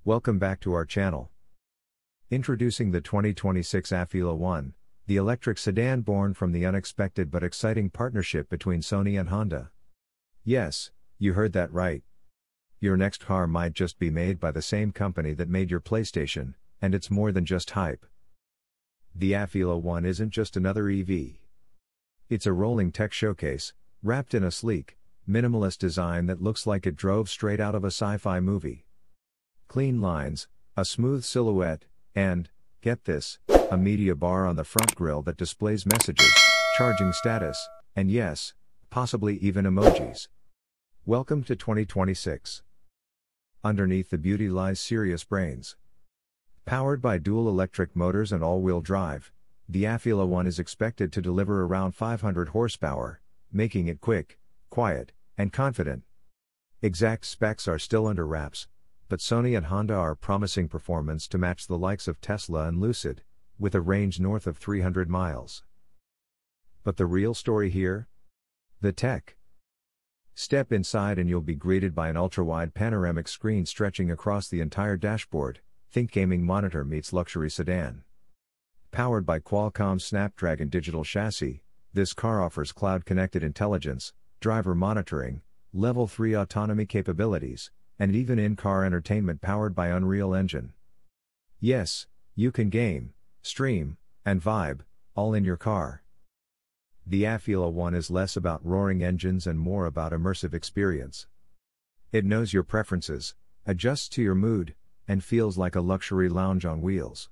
Welcome back to our channel. Introducing the 2026 Afeela 1, the electric sedan born from the unexpected but exciting partnership between Sony and Honda. Yes, you heard that right. Your next car might just be made by the same company that made your PlayStation, and it's more than just hype. The Afeela 1 isn't just another EV. It's a rolling tech showcase, wrapped in a sleek, minimalist design that looks like it drove straight out of a sci-fi movie. Clean lines, a smooth silhouette, and, get this, a media bar on the front grille that displays messages, charging status, and yes, possibly even emojis. Welcome to 2026. Underneath the beauty lies serious brains. Powered by dual electric motors and all-wheel drive, the Afeela 1 is expected to deliver around 500 horsepower, making it quick, quiet, and confident. Exact specs are still under wraps, but Sony and Honda are promising performance to match the likes of Tesla and Lucid, with a range north of 300 miles. But the real story here? The tech. Step inside and you'll be greeted by an ultra-wide panoramic screen stretching across the entire dashboard. Think gaming monitor meets luxury sedan. Powered by Qualcomm's Snapdragon digital chassis, this car offers cloud-connected intelligence, driver monitoring, Level 3 autonomy capabilities, and even in-car entertainment powered by Unreal Engine. Yes, you can game, stream, and vibe, all in your car. The Afeela 1 is less about roaring engines and more about immersive experience. It knows your preferences, adjusts to your mood, and feels like a luxury lounge on wheels.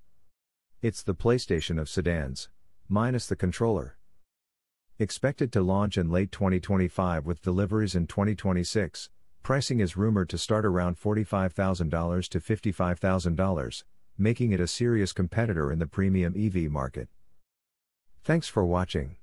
It's the PlayStation of sedans, minus the controller. Expected to launch in late 2025 with deliveries in 2026, pricing is rumored to start around $45,000 to $55,000, making it a serious competitor in the premium EV market. Thanks for watching.